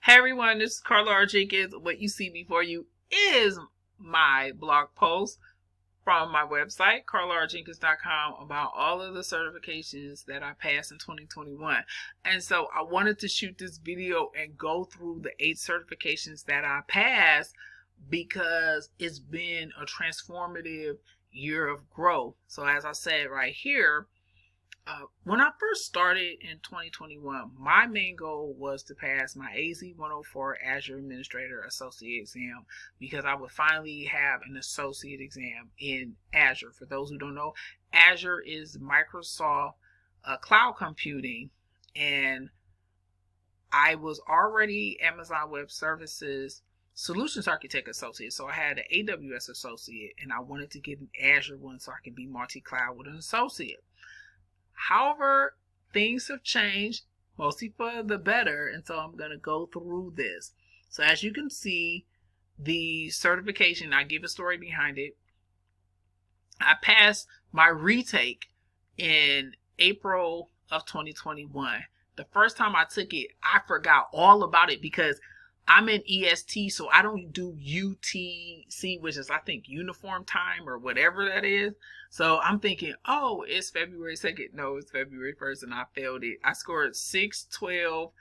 Hey everyone, this is Carla R. Jenkins. What you see before you is my blog post from my website, carlarjenkins.com, about all of the certifications that I passed in 2021. And so I wanted to shoot this video and go through the 8 certifications that I passed because it's been a transformative year of growth. So as I said right here, when I first started in 2021, my main goal was to pass my AZ-104 Azure Administrator Associate exam because I would finally have an associate exam in Azure. For those who don't know, Azure is Microsoft cloud computing, and I was already Amazon Web Services Solutions Architect Associate, so I had an AWS Associate, and I wanted to get an Azure one so I can be multi-cloud with an associate. However, things have changed, mostly for the better, and so I'm going to go through this. So as you can see, the certification, I give a story behind it. I passed my retake in April of 2021. The first time I took it, I forgot all about it because I'm in EST, so I don't do UTC, which is, I think, uniform time or whatever that is. So I'm thinking, oh, it's February 2nd. No, it's February 1st, and I failed it. I scored 612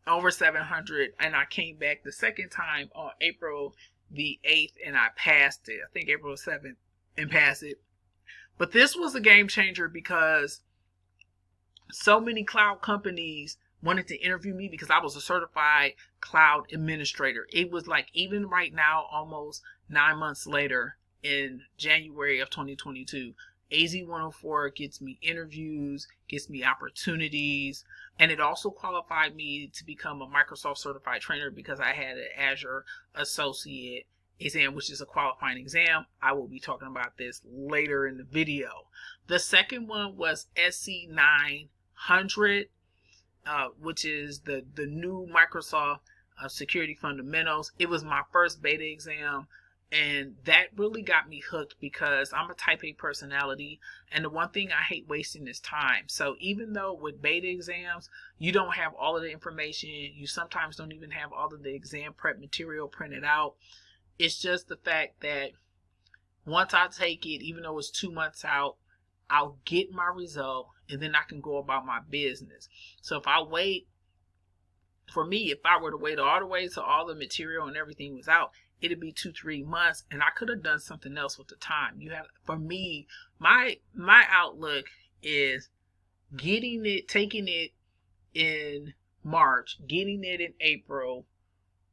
over 700, and I came back the second time on April the 8th, and I passed it. I think April 7th, and passed it. But this was a game changer because so many cloud companies wanted to interview me because I was a certified cloud administrator. It was like, even right now, almost 9 months later, in January of 2022, AZ-104 gets me interviews, gets me opportunities, and it also qualified me to become a Microsoft certified trainer because I had an Azure Associate exam, which is a qualifying exam. I will be talking about this later in the video. The second one was SC 900. Which is the new Microsoft Security Fundamentals. It was my first beta exam, and that really got me hooked because I'm a type A personality, and the one thing I hate wasting is time. So even though with beta exams, you don't have all of the information, you sometimes don't even have all of the exam prep material printed out. It's just the fact that once I take it, even though it's 2 months out, I'll get my result, and then I can go about my business. So if I wait, for me, if I were to wait all the way till all the material and everything was out, it'd be 2-3 months, and I could have done something else with the time. For me, my outlook is getting it, taking it in March, getting it in April.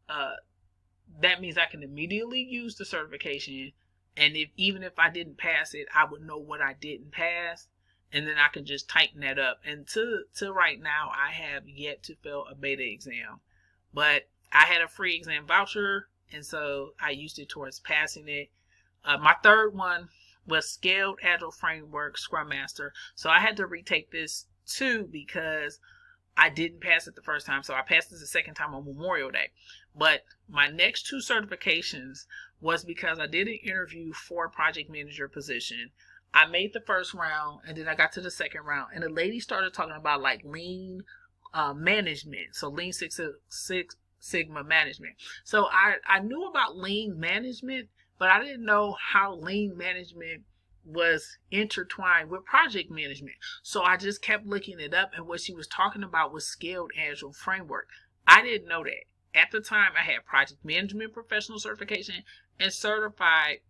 That means I can immediately use the certification. And even if I didn't pass it, I would know what I didn't pass, and then I can just tighten that up. And to right now, I have yet to fail a beta exam, but I had a free exam voucher, and so I used it towards passing it. My third one was Scaled Agile Framework Scrum Master, so I had to retake this too because I didn't pass it the first time, so I passed this the second time on Memorial Day. But my next 2 certifications was because I did an interview for a project manager position. I made the first round, and then I got to the second round, and the lady started talking about like lean management, so Lean Six Sigma management. So I knew about lean management, but I didn't know how lean management was intertwined with project management. So I just kept looking it up, and what she was talking about was Scaled Agile Framework. I didn't know that. At the time, I had project management professional certification and certified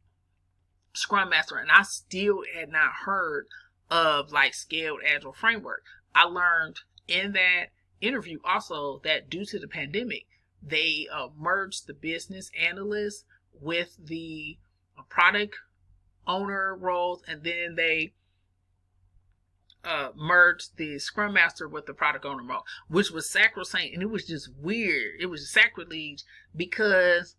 Scrum Master, and I still had not heard of like Scaled Agile Framework. I learned in that interview also that due to the pandemic, they merged the business analyst with the product owner roles, and then they merged the Scrum Master with the product owner role, which was sacrosanct, and it was just weird. It was sacrilege because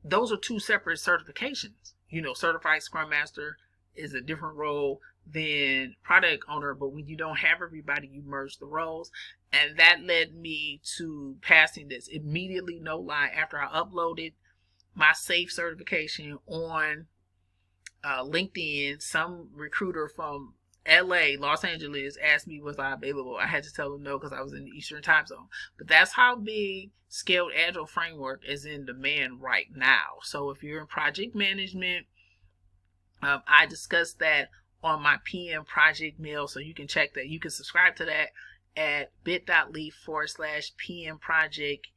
those are 2 separate certifications. You know, certified Scrum Master is a different role than product owner, but when you don't have everybody, you merge the roles, and that led me to passing this immediately, no lie, after I uploaded my SAFE certification on LinkedIn. Some recruiter from LA, Los Angeles, asked me was I available. I had to tell them no because I was in the Eastern time zone. But that's how big Scaled Agile Framework is in demand right now. So if you're in project management, I discussed that on my PM project mail, so you can check that. You can subscribe to that at bit.ly/PM project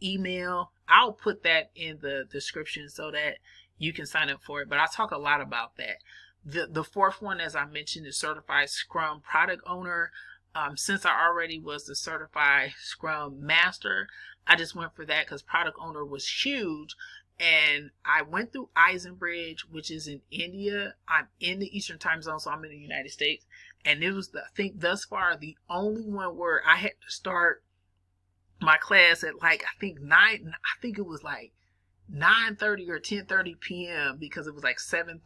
email. I'll put that in the description so that you can sign up for it. But I talk a lot about that. The fourth one, as I mentioned, is Certified Scrum Product Owner. Since I already was the Certified Scrum Master, I just went for that because Product Owner was huge. And I went through Eisenbridge, which is in India. I'm in the Eastern time zone, so I'm in the United States. And it was, I think, thus far, the only one where I had to start my class at I think it was 9:30 or 10:30 p.m. because it was 7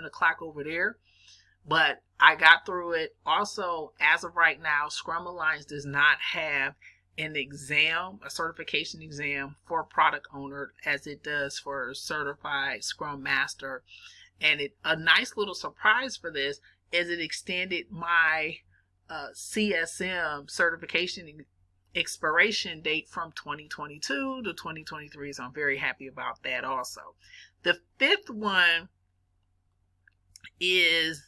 o'clock over there. But I got through it. Also, as of right now, Scrum Alliance does not have an exam, a certification exam for product owner as it does for certified Scrum Master. And a nice little surprise for this is it extended my CSM certification expiration date from 2022 to 2023. So I'm very happy about that also. The fifth one is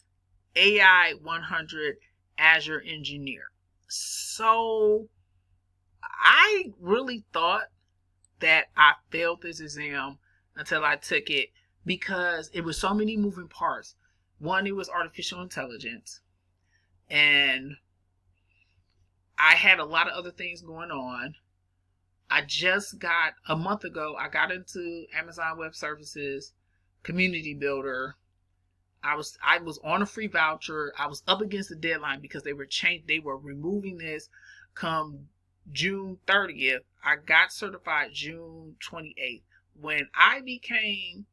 AI 100 Azure Engineer. So I really thought that I failed this exam until I took it because it was so many moving parts. One, it was artificial intelligence, and I had a lot of other things going on. I just got, a month ago, I got into Amazon Web Services, Community Builder. I was on a free voucher. I was up against the deadline because they were removing this come June 30th. I got certified June 28th. When I became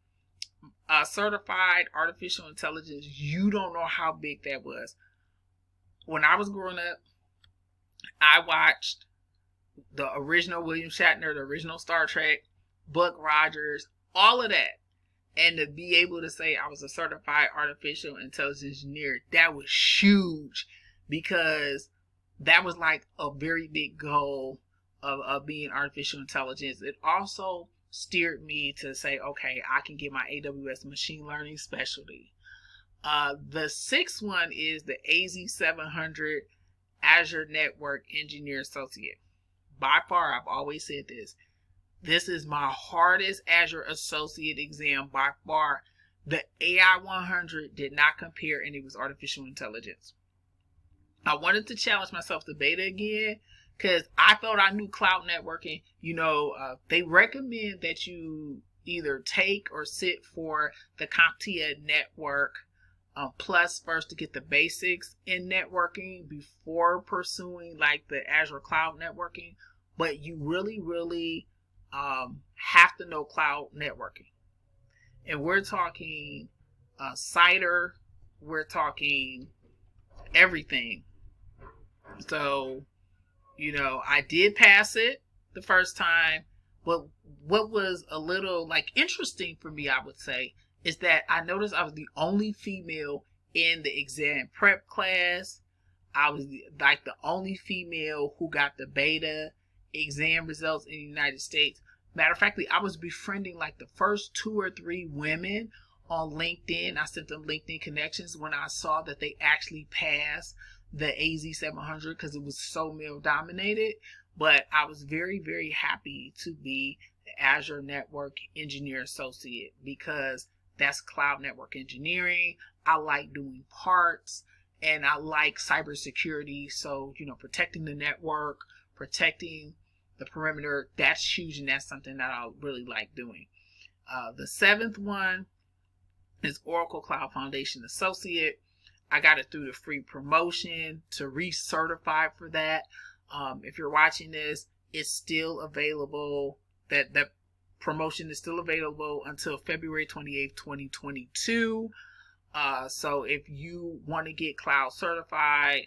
a certified artificial intelligence, you don't know how big that was. When I was growing up, I watched the original William Shatner, the original Star Trek, Buck Rogers, all of that. And to be able to say I was a certified artificial intelligence engineer, that was huge because that was a very big goal of being artificial intelligence. It also steered me to say, okay, I can get my AWS machine learning specialty. The sixth one is the AZ700 Azure Network Engineer Associate. By far, I've always said this. This is my hardest Azure Associate exam by far. The AI 100 did not compare, and it was artificial intelligence. I wanted to challenge myself to beta again because I felt I knew cloud networking. They recommend that you either take or sit for the Comptia network plus first to get the basics in networking before pursuing the Azure cloud networking. But you really, really have to know cloud networking. And we're talking CIDR, we're talking everything. So, I did pass it the first time, but what was a little interesting for me, I would say, is that I noticed I was the only female in the exam prep class. I was the only female who got the beta exam results in the United States. Matter of fact, I was befriending the first 2 or 3 women on LinkedIn. I sent them LinkedIn connections when I saw that they actually passed the AZ700 because it was so male dominated. But I was very, very happy to be the Azure Network Engineer Associate because that's cloud network engineering. I like doing parts and I like cybersecurity. So, protecting the network, protecting the perimeter, that's huge, and that's something that I really like doing. The seventh one is Oracle Cloud Foundation Associate. I got it through the free promotion to recertify for that. If you're watching this, it's still available. That promotion is still available until February 28th, 2022. So if you want to get cloud certified,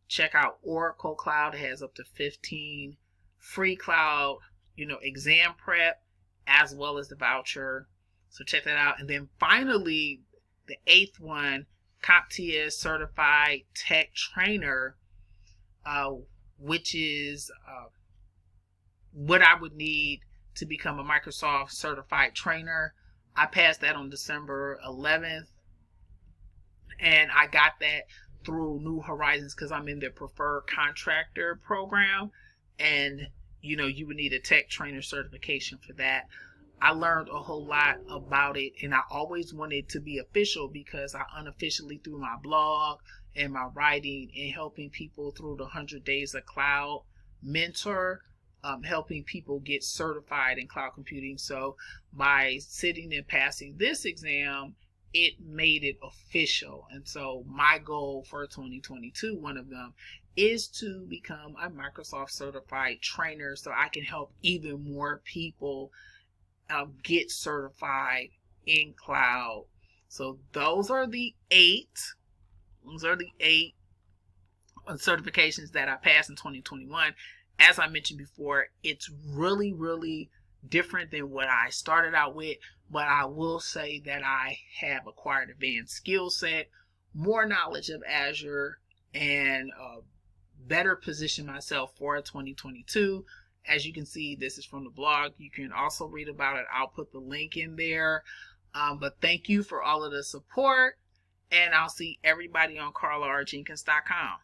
check out Oracle Cloud. It has up to 15 free cloud, exam prep, as well as the voucher. So check that out. And then finally, the eighth one, Comptia certified tech trainer, which is what I would need to become a Microsoft certified trainer. I passed that on December 11th, and I got that through New Horizons because I'm in their preferred contractor program, and you would need a tech trainer certification for that. I learned a whole lot about it, and I always wanted to be official because I unofficially, through my blog and my writing and helping people through the 100 Days of Cloud mentor, helping people get certified in cloud computing. So by sitting and passing this exam, it made it official. And so my goal for 2022, one of them, is to become a Microsoft certified trainer so I can help even more people get certified in cloud. So those are the eight certifications that I passed in 2021. As I mentioned before, it's really, really different than what I started out with, but I will say that I have acquired advanced skill set, more knowledge of Azure, and better position myself for 2022. As you can see, this is from the blog. You can also read about it. I'll put the link in there. But thank you for all of the support, and I'll see everybody on carlarjenkins.com.